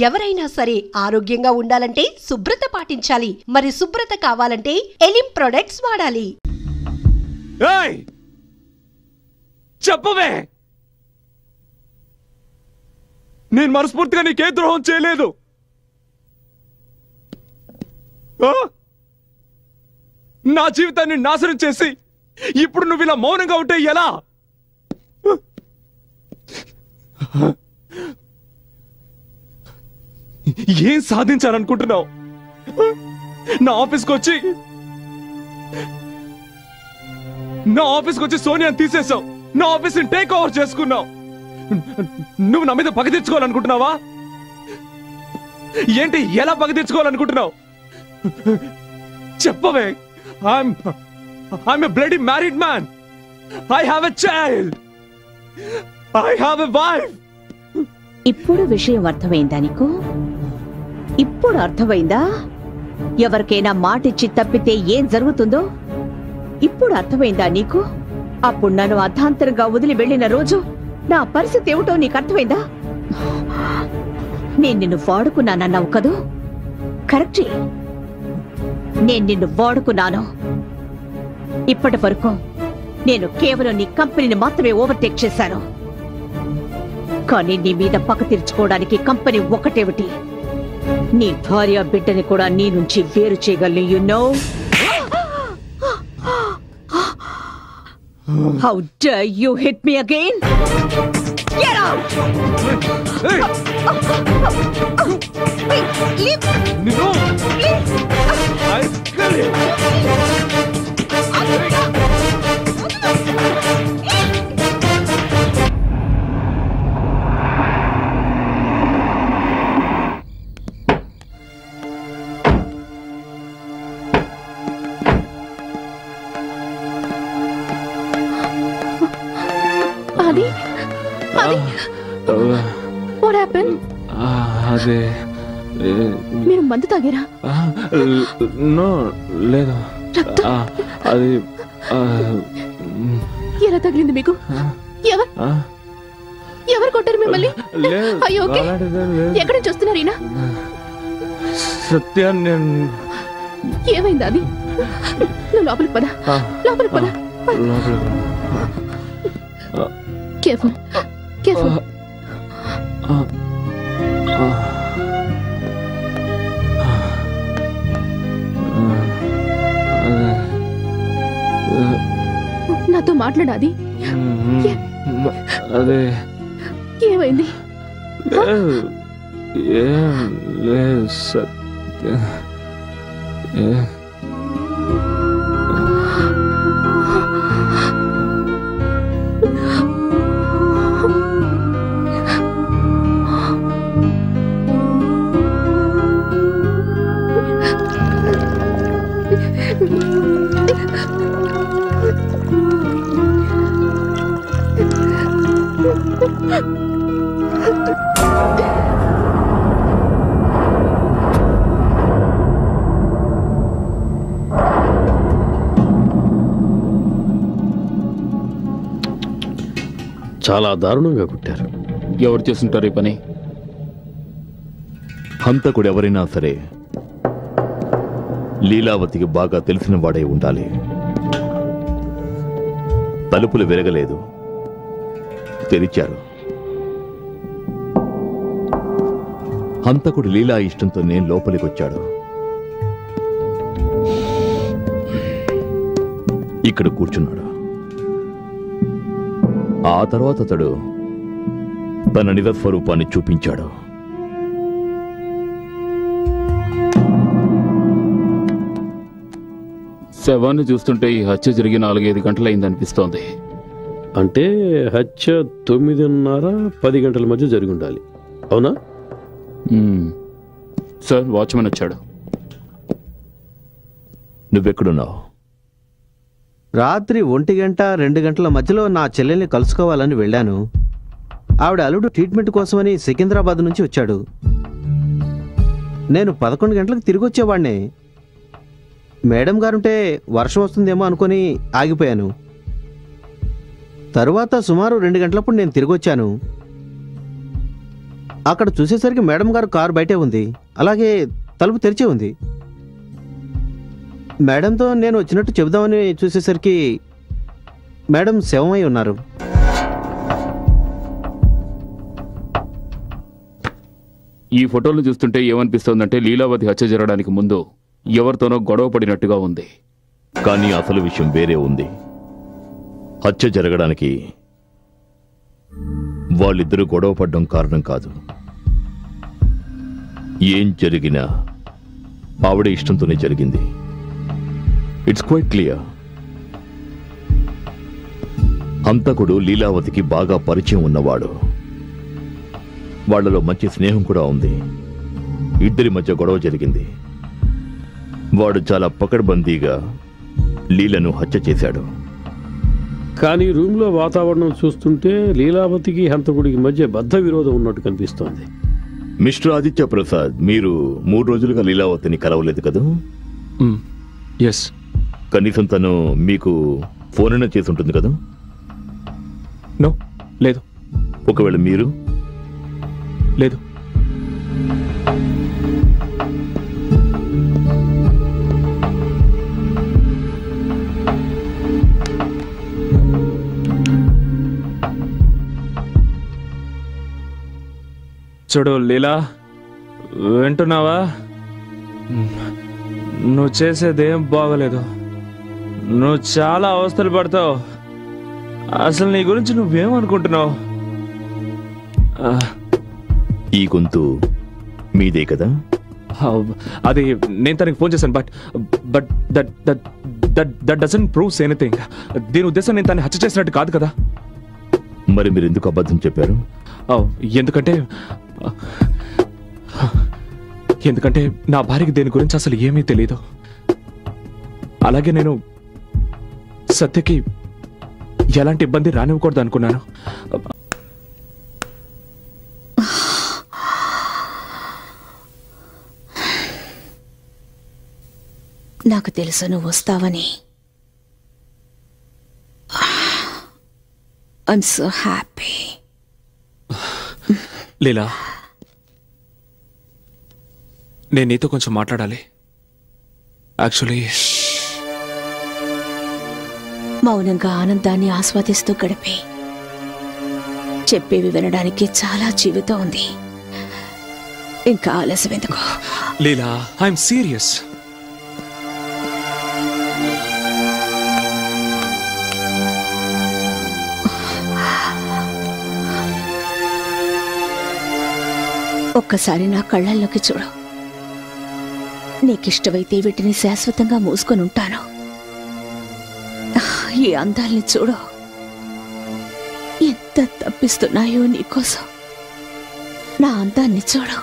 ఎవరైనా సరే ఆరోగ్యంగా ఉండాలంటే శుభ్రత పాటించాలి. మరి శుభ్రత కావాలంటే ఎలిం ప్రొడక్ట్స్ వాడాలి. చెప్పవే, నేను మనస్ఫూర్తిగా నీకే ద్రోహం చేయలేదు. నా జీవితాన్ని నాశనం చేసి ఇప్పుడు నువ్వు ఇలా మౌనంగా ఉంటే ఎలా? ఏం సాధించాలనుకుంటున్నావు? నా ఆఫీస్కి వచ్చి సోనియాని తీసేసావు. నా ఆఫీస్ని టేక్ ఓవర్ చేసుకున్నావు. నువ్వు నా మీద పగ తెచ్చుకోవాలనుకుంటున్నావా? ఏంటి, ఎలా పగ తెచ్చుకోవాలనుకుంటున్నావు? చెప్పవే. I'm a bloody married man. I have a child. I have a wife. ఇప్పుడు విషయం అర్థమైందా నీకు? ఇప్పుడు అర్థమైందా ఎవరికైనా మాటిచ్చి తప్పితే ఏం జరుగుతుందో? ఇప్పుడు అర్థమైందా నీకు? అప్పుడు నన్ను అర్ధాంతరంగా వదిలి వెళ్లిన రోజు నా పరిస్థితి ఏమిటో నీకు అర్థమైందా? నేను నిన్ను వాడుకున్నానన్నావు కదూ? కరెక్టే, నేను నిన్ను వాడుకున్నాను. ఇప్పటి వరకు నేను కేవలం నీ కంపెనీని మాత్రమే ఓవర్టేక్ చేశాను. కానీ నీ మీద పక్క తీర్చుకోవడానికి కంపెనీ ఒకటేమిటి, నీ భార్య బిడ్డని కూడా నీ నుంచి వేరు చేయగలను. You know? How dare you hit me again? Get out! Leave! No! Please! I kill you! Adi? Adi? What happened? అదే మీరు మందు తాగారా? నో, లేదు. అది ఎలా తగిలింది మీకు? ఎవరు కొట్టారు మిమ్మల్ని? అయ్యో, ఓకే. ఎక్కడి నుంచి వస్తున్నారు ఈయన? సత్య, ఏమైంది అది? నువ్వు లోపలికి పద, లోపలికి పద. Careful, careful. నాతో మాట్లాడాది? అదే ఏమైంది? ఏం లేదు సత్య. చాలా దారుణంగా కొట్టారు. ఎవరు చేస్తుంటారు ఈ పని? హంతకుడు ఎవరైనా సరే లీలావతికి బాగా తెలిసిన వాడై ఉండాలి. తలుపులు విరగలేదు, తెరిచారు. హంతకుడు లీలా ఇష్టంతోనే లోపలికొచ్చాడు. ఇక్కడ కూర్చున్నాడు. ఆ తర్వాత అతడు తన నిజ స్వరూపాన్ని చూపించాడు. శవాన్ని చూస్తుంటే ఈ హత్య జరిగి 4-5 గంటలైందనిపిస్తోంది. అంటే హత్య 9:30-10 గంటల మధ్య జరిగి ఉండాలి, అవునా? సార్, వాచ్మెన్ వచ్చాడు. నువ్వెక్కడున్నావు? రాత్రి 1 గంట 2 గంటల మధ్యలో నా చెల్లెల్ని కలుసుకోవాలని వెళ్ళాను. ఆవిడ అల్లుడు ట్రీట్మెంట్ కోసమని సికింద్రాబాద్ నుంచి వచ్చాడు. నేను 11 గంటలకు తిరిగి వచ్చేవాడినే. మేడం గారుంటే వర్షం వస్తుందేమో అనుకుని ఆగిపోయాను. తరువాత సుమారు 2 గంటలప్పుడు నేను తిరిగి వచ్చాను. అక్కడ చూసేసరికి మేడం గారు కారు బయటే ఉంది, అలాగే తలుపు తెరిచే ఉంది. మేడంతో నేను వచ్చినట్టు చెబుదామని చూసేసరికి మేడం శవమై ఉన్నారు. ఈ ఫోటోలు చూస్తుంటే ఏమనిపిస్తోందంటే లీలావతి హత్య జరగడానికి ముందు ఎవరితోనో గొడవ పడినట్టుగా ఉంది. కానీ అసలు విషయం వేరే ఉంది. హత్య జరగడానికి వాళ్ళిద్దరూ గొడవ పడ్డం కారణం కాదు. ఏం జరిగినా ఆవిడ ఇష్టంతోనే జరిగింది. It's quite clear. హంతకుడు లీలావతికి బాగా పరిచయం ఉన్నవాడు. వాళ్లలో మంచి స్నేహం కూడా ఉంది. ఇద్దరి మధ్య గొడవ జరిగింది. వాడు చాలా పకడ్బందీగా లీలను హత్య చేశాడు. కానీ రూమ్లో వాతావరణం చూస్తుంటే లీలావతికి హంతకుడికి మధ్య బద్ధ విరోధం ఉన్నట్టు కనిపిస్తోంది. మిస్టర్ ఆదిత్య ప్రసాద్, మీరు 3 రోజులుగా లీలావతిని కలవలేదు కదా? ఎస్. కనీసం తను మీకు ఫోన్ అయినా చేసి ఉంటుంది కదా? నో, లేదు. ఒకవేళ మీరు? లేదు. చూడు లీలా, వింటున్నావా? నువ్వు చేసేదేం బాగోలేదు. నువ్వు చాలా అవస్థలు పడతావు. అసలు నీ గురించి నువ్వేమనుకుంటున్నావు? ఈ గొంతు మీదే కదా? అది నేను తనకి ఫోన్ చేశాను. But that doesn't proves anything. దీని ఉద్దేశం నేను తనని హత్య చేసినట్టు కాదు కదా. మరి మీరు ఎందుకు అబద్ధం చెప్పారు? ఎందుకంటే నా భార్యకి దేని గురించి అసలు ఏమీ తెలియదు. అలాగే నేను సత్యకి ఎలాంటి ఇబ్బంది రానివ్వకూడదు అనుకున్నాను. నాకు తెలుసు నువ్వు వస్తావని. I'm so happy. లీలా, నేను నీతో కొంచెం మాట్లాడాలి. యాక్చువల్లీ మౌనంగా ఆనందాన్ని ఆస్వాదిస్తూ గడిపి చెప్పేవి వినడానికి చాలా జీవితం ఉంది. ఇంకా ఆలస్యం ఎందుకు? లీలా, ఐఎమ్ సీరియస్. ఒక్కసారి నా కళ్ళల్లోకి చూడు. నీకిష్టమైతే వీటిని శాశ్వతంగా మూసుకొని ఉంటాను. ఈ అందాల్ని చూడు, ఎంత తప్పిస్తున్నాయో నీకోసం. నా అందాన్ని చూడు.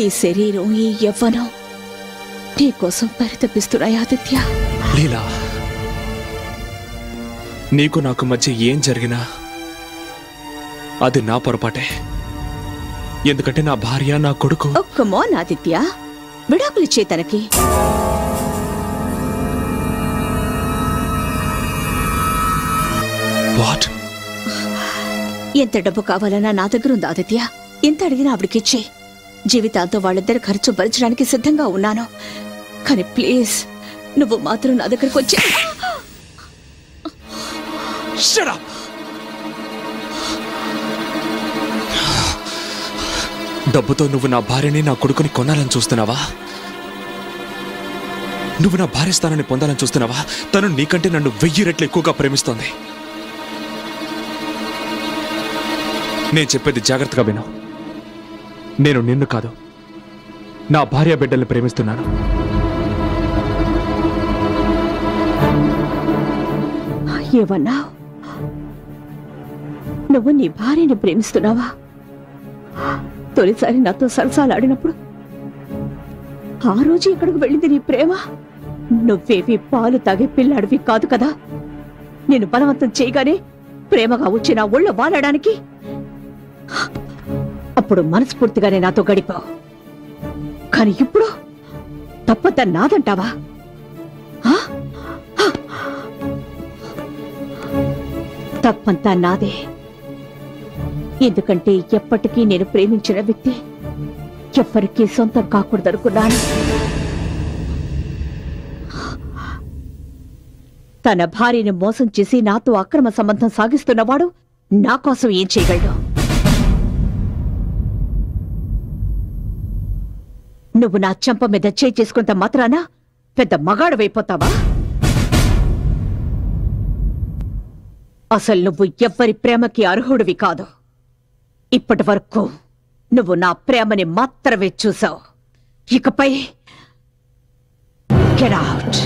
ఈ శరీరం, ఈ యవ్వనం నీకోసం పరితపిస్తున్నాయి ఆదిత్య. లీలా, నీకు నాకు మధ్య ఏం జరిగినా అది నా పొరపాటే. ఎందుకంటే నా భార్య, నా కొడుకు. కమాన్ ఆదిత్య, విడాకులిచ్చే తనకి. వాట్? ఎంత డబ్బు కావాలన్నా నా దగ్గర ఉంది ఆదిత్య. ఎంత అడిగినా ఆవిడకిచ్చే. జీవితాంతో వాళ్ళిద్దరు ఖర్చు భరించడానికి సిద్ధంగా ఉన్నాను. కానీ ప్లీజ్, నువ్వు మాత్రం నా దగ్గరకు వచ్చి. డబ్బుతో నువ్వు నా భార్యని, నా కొడుకుని కొనాలని చూస్తున్నావా? నువ్వు నా భార్య స్థానాన్ని పొందాలని చూస్తున్నావా? తను నీకంటే నన్ను 1000 రెట్లు ఎక్కువగా ప్రేమిస్తోంది. నేను చెప్పేది జాగ్రత్తగా విను. నేను నిన్ను కాదు, నా భార్య బిడ్డల్ని ప్రేమిస్తున్నాను. ఏమన్నా? నువ్వు నీ భార్యని ప్రేమిస్తున్నావా? తొలిసారి నాతో సరసాలాడినప్పుడు ఆ రోజు ఇక్కడికి వెళ్ళింది నీ ప్రేమ. నువ్వేవి పాలు తాగే పిల్లాడివి కాదు కదా. నేను బలవంతం చేయగానే ప్రేమగా వచ్చి నా ఒళ్ళో వాలడానికి. అప్పుడు మనస్ఫూర్తిగానే నాతో గడిపావు. కానీ ఇప్పుడు తప్పంతా నాదంటావా? తప్పంతా నాదే. ఎందుకంటే ఎప్పటికీ నేను ప్రేమించిన వ్యక్తి ఎవ్వరికీ సొంతం కాకూడదనుకున్నాను. తన భార్యను మోసం చేసి నాతో అక్రమ సంబంధం సాగిస్తున్నవాడు నా కోసం ఏం చేయగలడు? నువ్వు నా చెంప మీద చేయి చేసుకున్నంత మాత్రాన పెద్ద మగాడవైపోతావా? అసలు నువ్వు ఎవ్వరి ప్రేమకి అర్హుడివి కాదు. ఇప్పటి వరకు నువ్వు నా ప్రేమని మాత్రమే చూసావు. ఇకపై గెట్ అవుట్.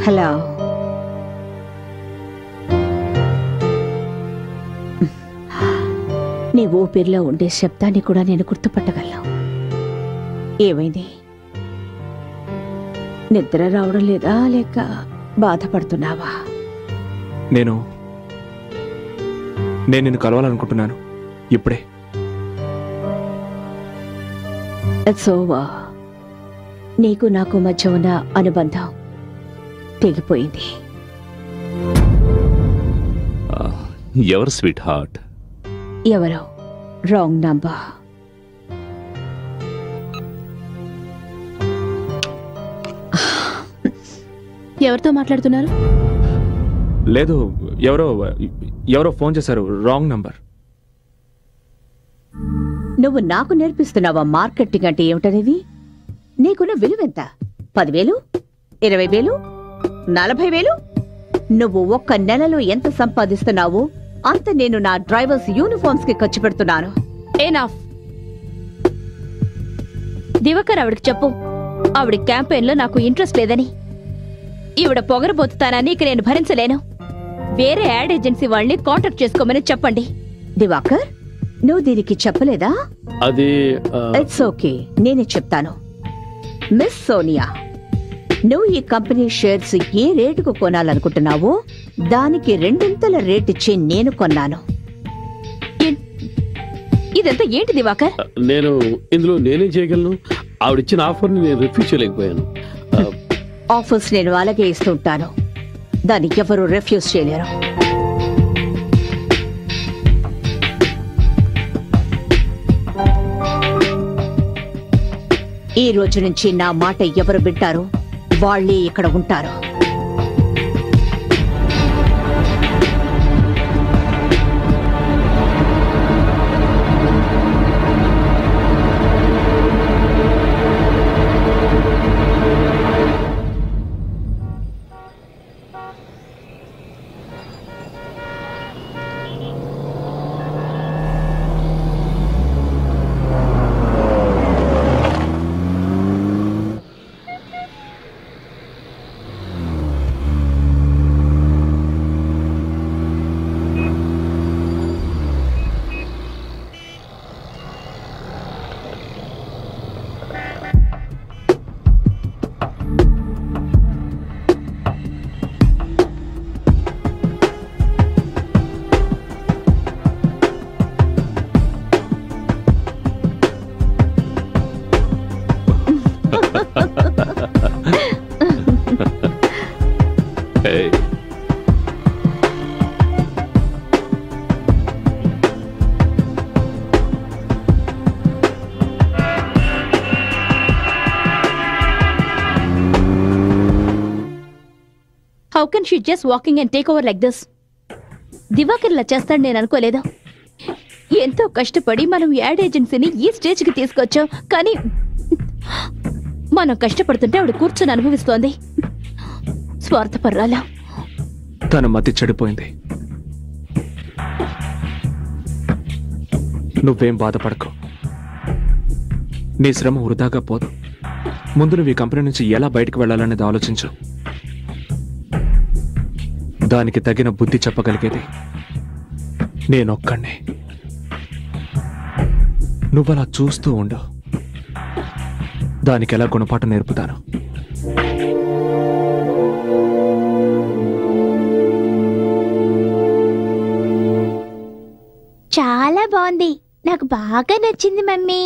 హలో, నీ ఊపిరిలో ఉండే శబ్దాన్ని కూడా నేను గుర్తుపట్టగలను. ఏమైంది? నిద్ర రావడం లేదా లేక బాధపడుతున్నావా? నేను నిన్ను కలవాలనుకుంటున్నాను ఇప్పుడే. It's over. నీకు నాకు మధ్య ఉన్న అనుబంధం తెగిపోయింది. ఎవరు స్వీట్ హార్ట్? ఎవరో రాంగ్ నంబర్. ఎవరితో మాట్లాడుతున్నారు? లేదు, ఎవరో ఫోన్ చేశారు. Wrong number. నువ్వు నాకు నేర్పిస్తున్నావా మార్కెటింగ్ అంటే ఏమిటనేది? నీకున్న విలువెంత? 10,000, 20,000, 40,000? నువ్వు ఒక్క నెలలో ఎంత సంపాదిస్తున్నావో అంత నేను నా డ్రైవర్స్ యూనిఫామ్స్ కి ఖర్చు పెడుతున్నాను. ఎనఫ్. దివాకర్ ఆవిడకి చెప్పు, ఆవిడ క్యాంపెయిన్ లో నాకు ఇంట్రెస్ట్ లేదని. ఈవిడ పొగరబోతుతానని ఇక నేను భరించలేను. వేరే యాడ్ ఏజెన్సీ వాళ్ళని కాంటాక్ట్ చేసుకోమని చెప్పండి. దివాకర్, నువ్వు దీనికి చెప్పలేదా? అది ఇట్స్ ఓకే, నేనే చెప్తాను. మిస్ సోనియా, నువ్వు ఈ కంపెనీ షేర్స్ ఏ రేటుకు కొనాలనుకుంటున్నావో దానికి 2 రేట్ ఇచ్చి నేను కొన్నాను. ఇదంతా ఏంటి దివాకర్? నేను ఇందులో నేనేం చేయగలను? ఆవిడిచ్చిన ఆఫర్ని నేను రిఫ్యూజ్ చేయలేకపోయాను. ఆఫర్స్ నేను అలాగే ఇస్తుంటాను, దాన్ని ఎవరు రిఫ్యూజ్ చేయలేరు. ఈ రోజు నుంచి నా మాట ఎవరు వింటారో వాళ్ళే ఇక్కడ ఉంటారు. Hey. How can she just walking and take over like this? Diwakar ఇలా చేస్తాడు నేను అనుకోలేదు. ఎంతో కష్టపడి మనం యాడ్ ఏజెన్సీని ఈ స్టేజ్కి తీసుకొచ్చాం, కానీ మనం కష్టపడుతుంటే ఆవిడ కూర్చొని అనుభవిస్తోంది. స్వార్థపర్రాలా. తన మతి చెడిపోయింది. నువ్వేం బాధపడకు. నీ శ్రమ వృధాగా పోదు. ముందు నువ్వు ఈ కంపెనీ నుంచి ఎలా బయటకు వెళ్ళాలనేది ఆలోచించు. దానికి తగిన బుద్ధి చెప్పగలిగేది నేనొక్కడినే. నువ్వలా చూస్తూ ఉండు. దానికి ఎలా గుణపాఠం నేర్పుతాను. చాలా బాగుంది, నాకు బాగా నచ్చింది మమ్మీ.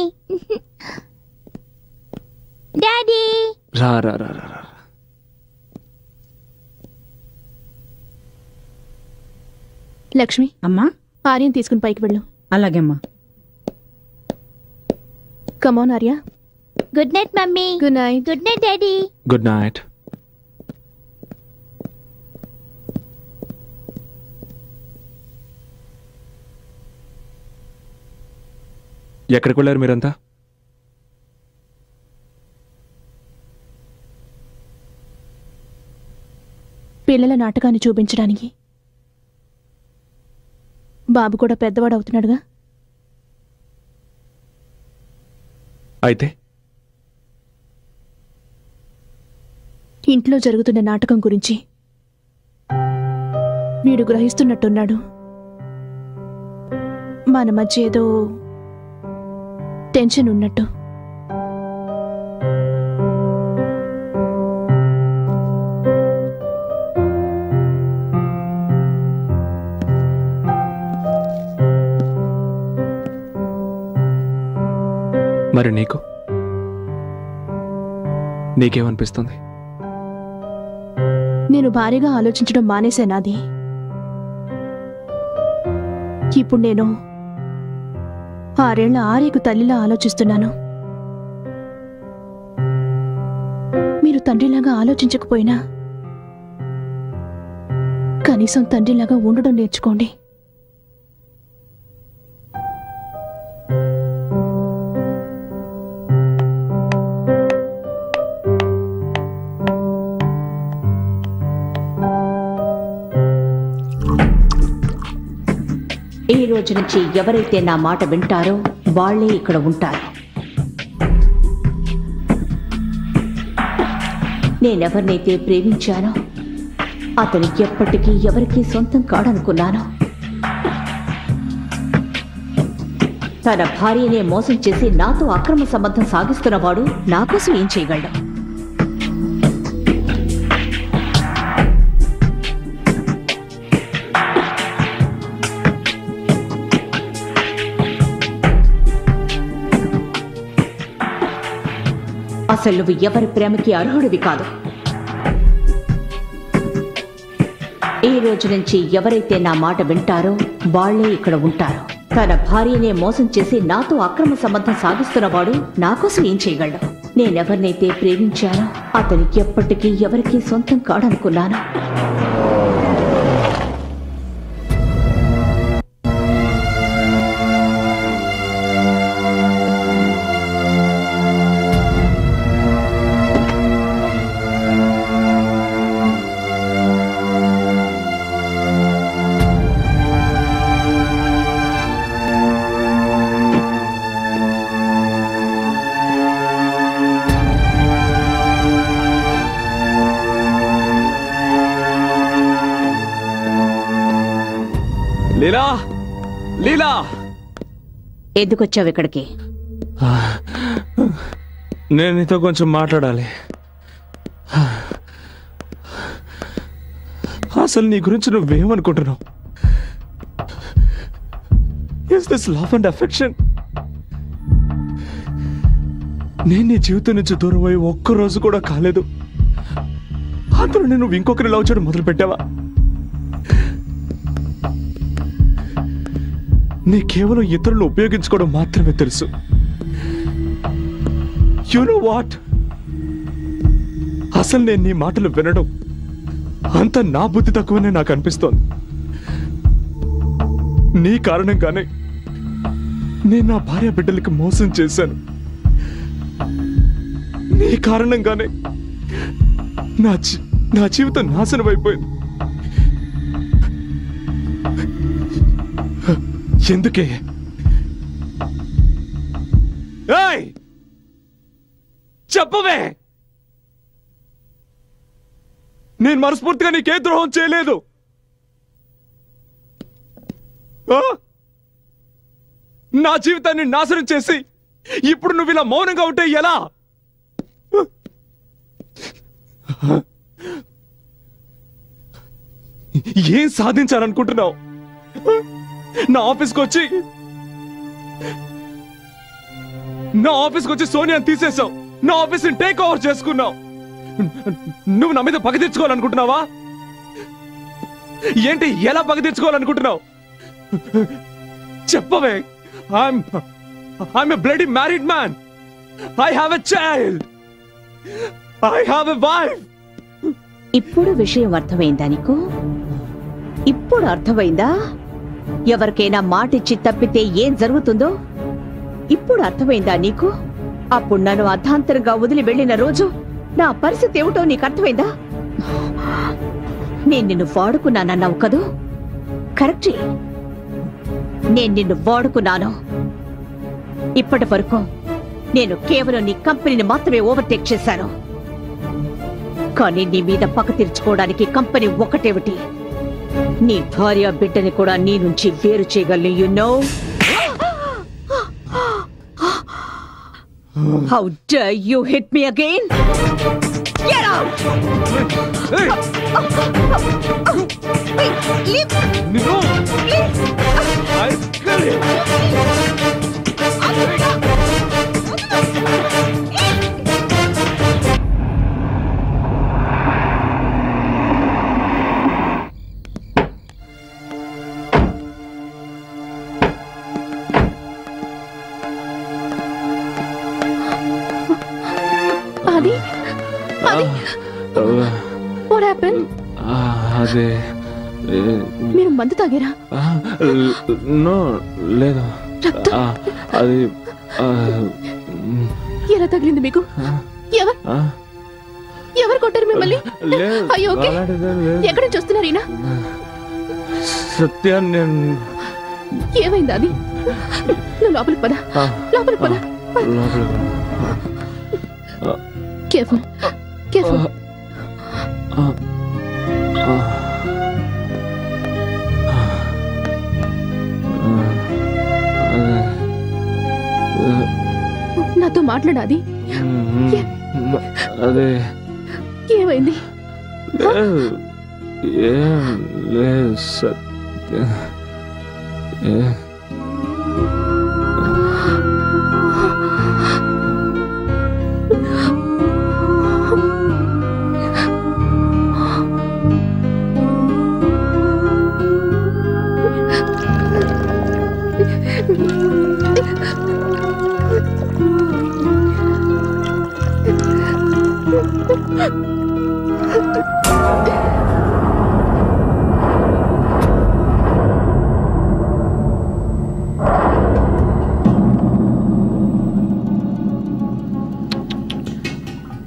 డాడీ రా రా రా రా. లక్ష్మి, అమ్మా. ఆర్యన్ తీసుకుని పైకి వెళ్ళు. అలాగేమ్మా. Come on Arya. Good night mummy. Good night. Good night daddy. Good night. ఎక్కడికి వెళ్ళారు మీరంతా? పిల్లల నాటకాన్ని చూపించడానికి. బాబు కూడా పెద్దవాడు అవుతున్నాడుగా. అయితే ఇంట్లో జరుగుతున్న నాటకం గురించి వీడు గ్రహిస్తున్నట్టున్నాడు. మన మధ్య ఏదో టెన్షన్ ఉన్నట్టు. మరి నీకేమనిపిస్తుంది? నేను భారీగా ఆలోచించడం మానేశానాది. ఇప్పుడు నేను 6 ఏళ్ల ఆర్యకు తల్లిలా ఆలోచిస్తున్నాను. మీరు తండ్రిలాగా ఆలోచించకపోయినా కనీసం తండ్రిలాగా ఉండడం నేర్చుకోండి. ఈ రోజు నుంచి ఎవరైతే నా మాట వింటారో వాళ్లే ఇక్కడ ఉంటారు. నేనెవరినైతే ప్రేమించానో అతను ఎప్పటికీ ఎవరికీ సొంతం కాడనుకున్నాను. తన భార్యనే మోసం చేసి నాతో అక్రమ సంబంధం సాగిస్తున్నవాడు నా కోసం ఏం చేయగలడు? అసలు నువ్వు ఎవరి ప్రేమకి అర్హుడివి కాదు. ఈ రోజు నుంచి ఎవరైతే నా మాట వింటారో వాళ్లే ఇక్కడ ఉంటారు. తన భార్యనే మోసం చేసి నాతో అక్రమ సంబంధం సాగిస్తున్నవాడు నా కోసం ఏం చేయగలడు? నేనెవరినైతే ప్రేమించానో అతను ఎప్పటికీ ఎవరికీ సొంతం కాడనుకున్నాను. లీలా, లీలా, ఎందుకొచ్చావు ఇక్కడికి? నేను నీతో కొంచెం మాట్లాడాలి. అసలు నీ గురించి నువ్వేమనుకుంటున్నావు? Is this love and affection? నేను నీ జీవితం నుంచి దూరం అయ్యి ఒక్కరోజు కూడా కాలేదు. అందులో నువ్వు ఇంకొకరి లవ్ చేయడం మొదలు పెట్టావా? నీ కేవలం ఇతరులు ఉపయోగించుకోవడం మాత్రమే తెలుసు. You know what? అసలు నేను నీ మాటలు వినడం అంత నా బుద్ధి తక్కువనే నాకు అనిపిస్తోంది. నీ కారణంగానే నేను నా భార్య బిడ్డలకి మోసం చేశాను. నీ కారణంగానే నా జీవితం నాశనం అయిపోయింది. ఎందుకే? ఏయ్! చెప్పవే. నేను మనస్ఫూర్తిగా నీకే ద్రోహం చేయలేదు. నా జీవితాన్ని నాశనం చేసి ఇప్పుడు నువ్వు ఇలా మౌనంగా ఉంటే ఎలా? ఏం సాధించాలనుకుంటున్నావు? నా ఆఫీస్కి వచ్చి సోనియాని తీసేశావు. నా ఆఫీస్ని టేక్ ఓవర్ చేసుకున్నావు. నువ్వు నా మీద పగ తెచ్చుకోవాలనుకుంటున్నావా? ఏంటి, ఎలా పగ తెచ్చుకోవాలనుకుంటున్నావు? చెప్పవే. I'm a bloody married man. I have a child. I have a wife. ఇప్పుడు విషయం అర్థమైందా నీకు? ఇప్పుడు అర్థమైందా ఎవరికైనా మాటిచ్చి తప్పితే ఏం జరుగుతుందో? ఇప్పుడు అర్థమైందా నీకు? అప్పుడు నన్ను అర్ధాంతరంగా వదిలి వెళ్ళిన రోజు నా పరిస్థితి ఏమిటో నీకు అర్థమైందా? నేను నిన్ను వాడుకున్నానన్నావు కదూ? కరెక్టే, నేను నిన్ను వాడుకున్నాను. ఇప్పటి వరకు నేను కేవలం నీ కంపెనీని మాత్రమే ఓవర్టేక్ చేశాను. కానీ నీ మీద పక్క తీర్చుకోవడానికి కంపెనీ ఒకటేమిటి, నీ భార్య బిడ్డని కూడా నీ నుంచి వేరు చేయగలను. You know? How dare you hit me again? Get out! Adi? Adi? What happened? అదే మీరు మందు తాగారా? నో, లేదు. అది ఎలా తగిలింది మీకు? ఎవరు కొట్టారు మిమ్మల్ని? అయ్యో, ఓకే. ఎక్కడి నుంచి వస్తున్నారు ఈయన? సత్య, ఏమైంది అది? నువ్వు లోపలికి పద, లోపలికి పద. Careful, careful. నాతో మాట్లాడాది? అదే ఏమైంది? ఏం లేదు సత్య.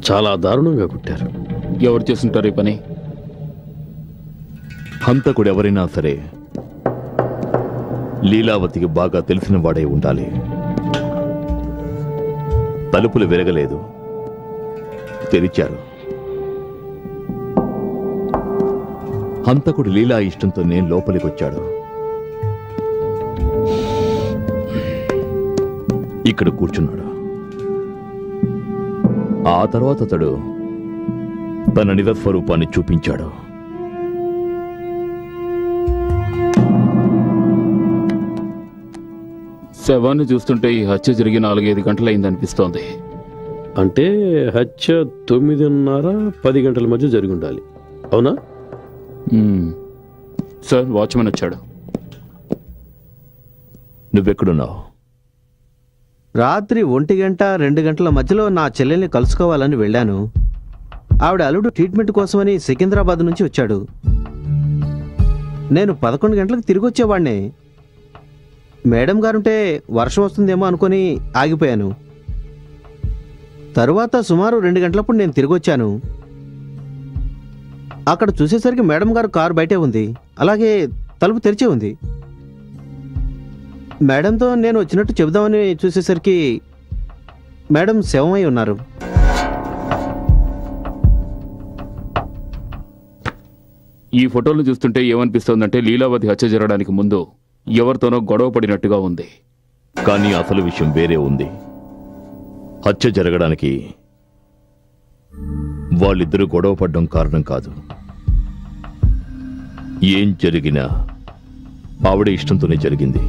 చాలా దారుణంగా కుట్టారు. ఎవరు చేస్తుంటారు ఈ పని? హంతకుడు ఎవరైనా సరే లీలావతికి బాగా తెలిసిన వాడే ఉండాలి. తలుపులు విరగలేదు, తెరిచారు. హంతకుడు లీలా ఇష్టంతోనే లోపలికొచ్చాడు. ఇక్కడ కూర్చున్నాడు. ఆ తర్వాత అతడు తన నిజస్వరూపాన్ని చూపించాడు. శవాన్ని చూస్తుంటే ఈ హత్య జరిగి 4-5 గంటలైంది అనిపిస్తోంది. అంటే హత్య 9:30-10 గంటల మధ్య జరిగి ఉండాలి, అవునా? సార్, వాచ్మెన్ వచ్చాడు. నువ్వెక్కడున్నావు? రాత్రి 1-2 గంటల మధ్యలో నా చెల్లెల్ని కలుసుకోవాలని వెళ్ళాను. ఆవిడ అల్లుడు ట్రీట్మెంట్ కోసమని సికింద్రాబాద్ నుంచి వచ్చాడు. నేను 11 గంటలకు తిరిగి వచ్చేవాడిని. మేడం గారుంటే వర్షం వస్తుందేమో అనుకొని ఆగిపోయాను. తరువాత సుమారు 2 గంటలప్పుడు నేను తిరిగి వచ్చాను. అక్కడ చూసేసరికి మేడం గారు కారు బయటే ఉంది, అలాగే తలుపు తెరిచే ఉంది. మేడంతో నేను వచ్చినట్టు చెబుదామని చూసేసరికి మేడం శవమై ఉన్నారు. ఈ ఫోటోలు చూస్తుంటే ఏమనిపిస్తోందంటే లీలావతి హత్య జరగడానికి ముందు ఎవరితోనో గొడవ పడినట్టుగా ఉంది. కానీ అసలు విషయం వేరే ఉంది. హత్య జరగడానికి వాళ్ళిద్దరూ గొడవ పడ్డం కారణం కాదు. ఏం జరిగినా ఆవిడ ఇష్టంతోనే జరిగింది.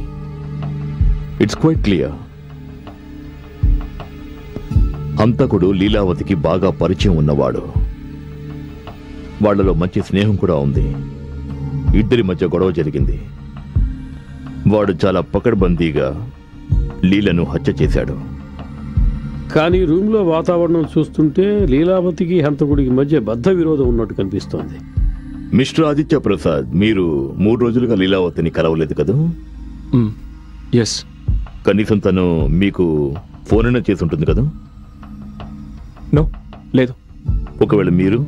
It's quite clear. హంతకుడు లీలావతికి బాగా పరిచయం ఉన్నవాడు. వాళ్లలో మంచి స్నేహం కూడా ఉంది. ఇద్దరి మధ్య గొడవ జరిగింది. వాడు చాలా పకడ్బందీగా లీలను హత్య చేశాడు. కానీ రూమ్లో వాతావరణం చూస్తుంటే లీలావతికి హంతకుడికి మధ్య బద్ధ విరోధం ఉన్నట్టు కనిపిస్తోంది. మిస్టర్ ఆదిత్య ప్రసాద్, మీరు 3 రోజులుగా లీలావతిని కలవలేదు కదా? ఎస్. కనీసం తను మీకు ఫోన్ అయినా చేసి ఉంటుంది కదా? నో, లేదు. ఒకవేళ మీరు?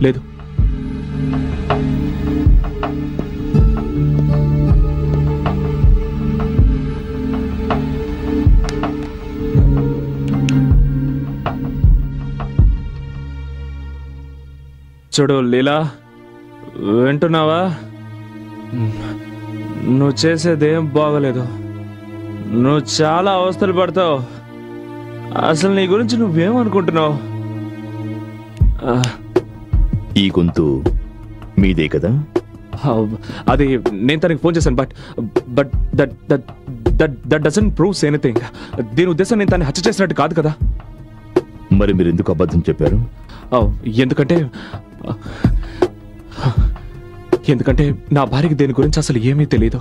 లేదు. చూడు లీలా, వింటున్నావా? నువ్వు చేసేదేం బాగలేదు. నువ్వు చాలా అవస్థలు పడతావు. అసలు నీ గురించి నువ్వేమనుకుంటున్నావు? ఈ గొంతు మీదే కదా? అది నేను తనకి ఫోన్ చేశాను. But that doesn't proves anything. దీని ఉద్దేశం నేను తను హత్య చేసినట్టు కాదు కదా. మరి మీరు ఎందుకు అబద్ధం చెప్పారు? ఎందుకంటే నా భార్యకి దేని గురించి అసలు ఏమీ తెలీదు.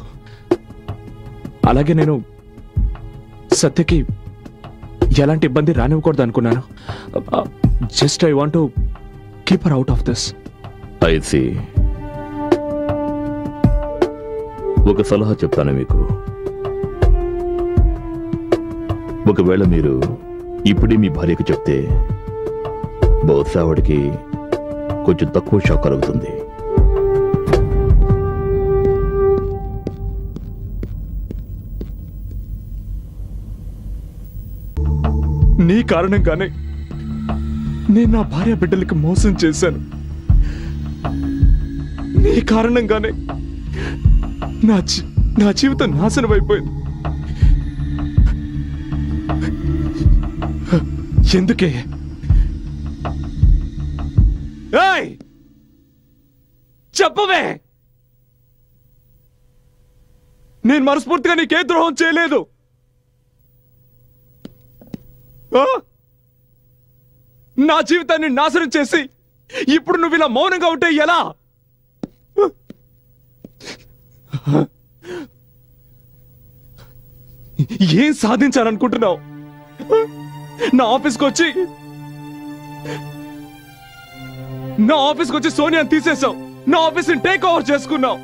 అలాగే నేను సత్యకి ఎలాంటి ఇబ్బంది రానివ్వకూడదు అనుకున్నాను. Just I want to keep her out of this. I see. ఒక సలహా చెప్తాను మీకు. ఒకవేళ మీరు ఇప్పుడే మీ భార్యకు చెప్తే బహుశా ఆవిడికి కొంచెం తక్కువ షాక్ కలుగుతుంది. నీ కారణంగానే నేను నా భార్య బిడ్డలకి మోసం చేశాను. నీ కారణంగానే నా జీవితం నాశనం అయిపోయింది. ఎందుకే? చెప్పవే. నేను మనస్ఫూర్తిగా నీకే ద్రోహం చేయలేదు. నా జీవితాన్ని నాశనం చేసి ఇప్పుడు నువ్వు ఇలా మౌనంగా ఉంటే ఎలా? ఏం సాధించాలనుకుంటున్నావు? నా ఆఫీస్కి వచ్చి సోనియాని తీసేశావు. నా ఆఫీస్ని టేక్ ఓవర్ చేసుకున్నావు.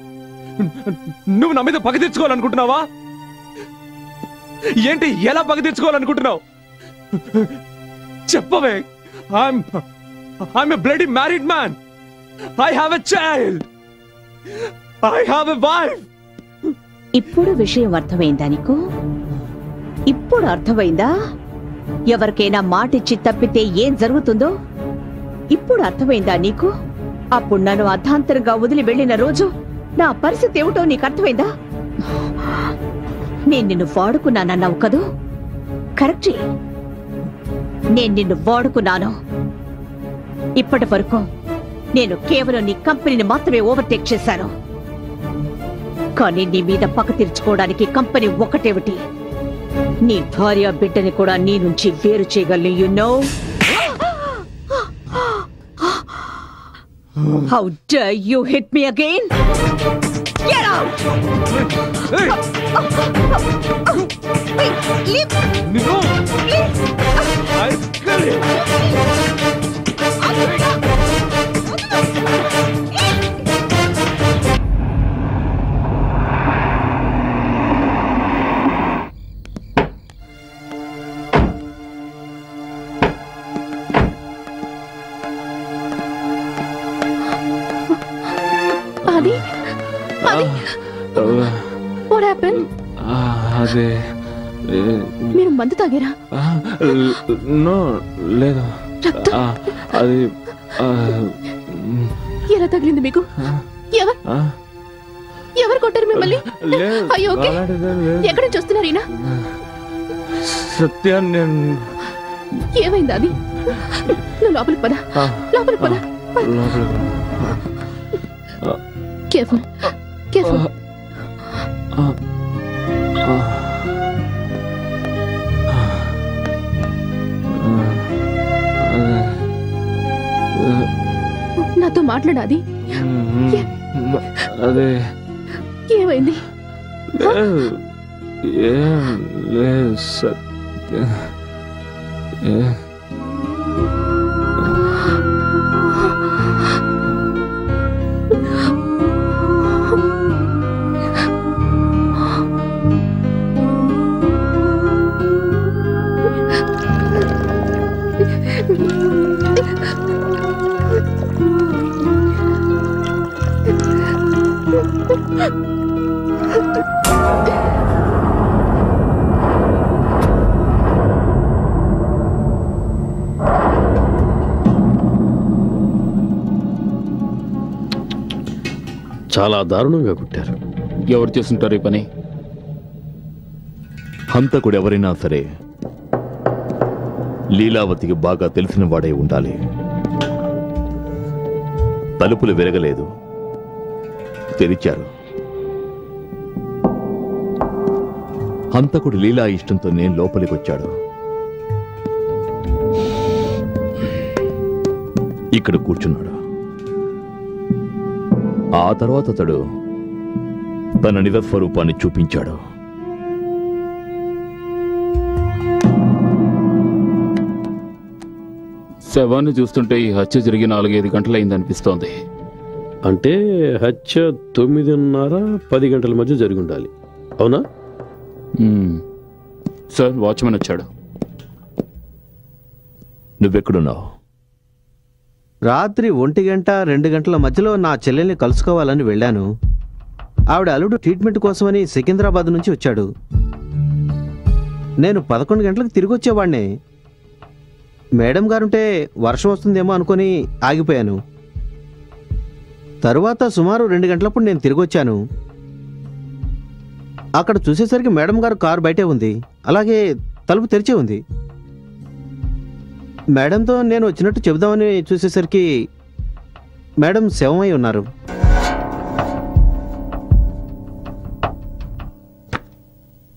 నువ్వు నా మీద పగ తెచ్చుకోవాలనుకుంటున్నావా? ఏంటి, ఎలా పగ తెచ్చుకోవాలనుకుంటున్నావు? చెప్పవే. I'm a bloody married man. I have a child. I have a wife. ఇప్పుడు విషయం అర్థమైందా నీకు? ఇప్పుడు అర్థమైందా ఎవరికైనా మాటిచ్చి తప్పితే ఏం జరుగుతుందో? ఇప్పుడు అర్థమైందా నీకు? అప్పుడు నన్ను అర్ధాంతరంగా వదిలి వెళ్ళిన రోజు నా పరిస్థితి ఏమిటో నీకు అర్థమైందా? నేను నిన్ను వాడుకున్నానన్నావు కదూ? కరెక్టే, నేను నిన్ను వాడుకున్నాను. ఇప్పటి వరకు నేను కేవలం నీ కంపెనీని మాత్రమే ఓవర్టేక్ చేశాను. కానీ నీ మీద పక్క తీర్చుకోవడానికి కంపెనీ ఒకటేమిటి, నీ భార్య బిడ్డని కూడా నీ నుంచి వేరు చేయగలను. You know? How dare you hit me again? Get out! No! I got it! అది వాట్ హ్యాపెన్? అదే మీరు మందు తాగారా? నో లేదు. అది ఎలా తగిలింది మీకు? ఎవరు కొట్టారు మిమ్మల్ని? అయ్యో ఎక్కడి నుంచి వస్తున్నారు ఈయన? సత్య, ఏమైంది? అది నువ్వు లోపలికి పద, లోపలికి పద. Careful careful. నాతో మాట్లాడాది. అదే ఏమైంది? సత్య, చాలా దారుణంగా కొట్టారు. ఎవరు చేస్తుంటారు ఈ పని? హంతకుడు ఎవరైనా సరే లీలావతికి బాగా తెలిసిన వాడే ఉండాలి. తలుపులు విరగలేదు, తెరిచారు. హంతకుడు లీలా ఇష్టంతోనే లోపలికొచ్చాడు. ఇక్కడ కూర్చున్నాడు. ఆ తర్వాత అతడు తన నిజస్వరూపాన్ని చూపించాడు. శవాన్ని చూస్తుంటే ఈ హత్య జరిగి 4-5 గంటలైందనిపిస్తోంది. అంటే హత్య 9:30-10 గంటల మధ్య జరిగి ఉండాలి, అవునా? సార్, వాచ్మెన్ వచ్చాడు. నువ్వెక్కడున్నావు? రాత్రి 1-2 గంటల మధ్యలో నా చెల్లెల్ని కలుసుకోవాలని వెళ్ళాను. ఆవిడ అల్లుడు ట్రీట్మెంట్ కోసమని సికింద్రాబాద్ నుంచి వచ్చాడు. నేను 11 గంటలకు తిరిగి వచ్చేవాడిని. మేడం గారుంటే వర్షం వస్తుందేమో అనుకుని ఆగిపోయాను. తరువాత సుమారు 2 గంటలప్పుడు నేను తిరిగి వచ్చాను. అక్కడ చూసేసరికి మేడం గారు కారు బయటే ఉంది, అలాగే తలుపు తెరిచే ఉంది. మేడంతో నేను వచ్చినట్టు చెబుదామని చూసేసరికి మేడం శవమై ఉన్నారు.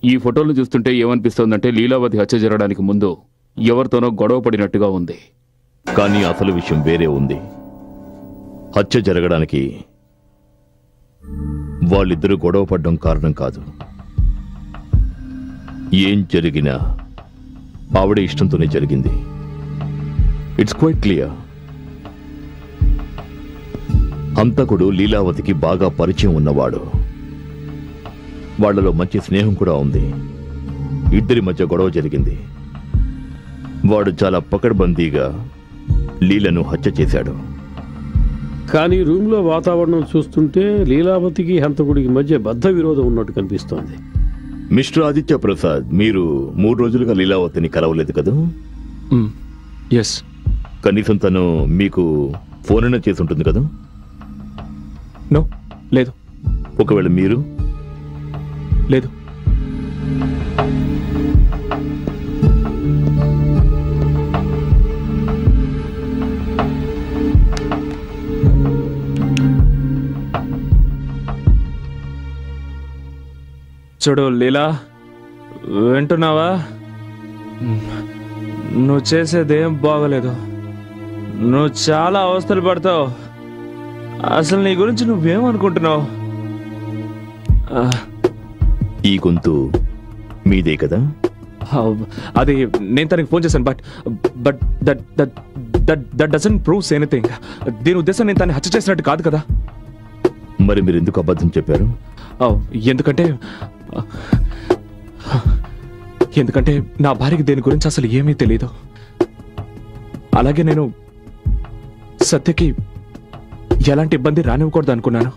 ఈ ఫోటోలు చూస్తుంటే ఏమనిపిస్తోందంటే లీలావతి హత్య జరగడానికి ముందు ఎవరితోనో గొడవ పడినట్టుగా ఉంది. కానీ అసలు విషయం వేరే ఉంది. హత్య జరగడానికి వాళ్ళిద్దరూ గొడవ పడ్డం కారణం కాదు. ఏం జరిగినా ఆవిడ ఇష్టంతోనే జరిగింది. It's quite clear. హంతకుడు లీలావతికి బాగా పరిచయం ఉన్నవాడు. వాళ్లలో మంచి స్నేహం కూడా ఉంది. ఇద్దరి మధ్య గొడవ జరిగింది. వాడు చాలా పకడ్బందీగా లీలను హత్య చేశాడు. కానీ రూమ్లో వాతావరణం చూస్తుంటే లీలావతికి హంతకుడికి మధ్య బద్ధ విరోధం ఉన్నట్టు కనిపిస్తోంది. మిస్టర్ ఆదిత్య ప్రసాద్, మీరు 3 రోజులుగా లీలావతిని కలవలేదు కదా? ఎస్. కనీసం తను మీకు ఫోన్ అయినా చేసి ఉంటుంది కదా? నో, లేదు. ఒకవేళ మీరు? లేదు. చూడు లీలా, వింటున్నావా? నువ్వు చేసేదేం బాగోలేదు. నువ్వు చాలా అవస్థలు పడతావు. అసలు నీ గురించి నువ్వేమనుకుంటున్నావు? ఈ గొంతు మీదే కదా? అది నేను తనకి ఫోన్ చేశాను. But that doesn't proves anything. దీని ఉద్దేశం నేను తనని హత్య చేసినట్టు కాదు కదా. మరి మీరు ఎందుకు అబద్ధం చెప్పారు? ఎందుకంటే నా భార్యకి దేని గురించి అసలు ఏమీ తెలియదు. అలాగే నేను సత్యకి ఎలాంటి ఇబ్బంది రానివ్వకూడదు అనుకున్నాను.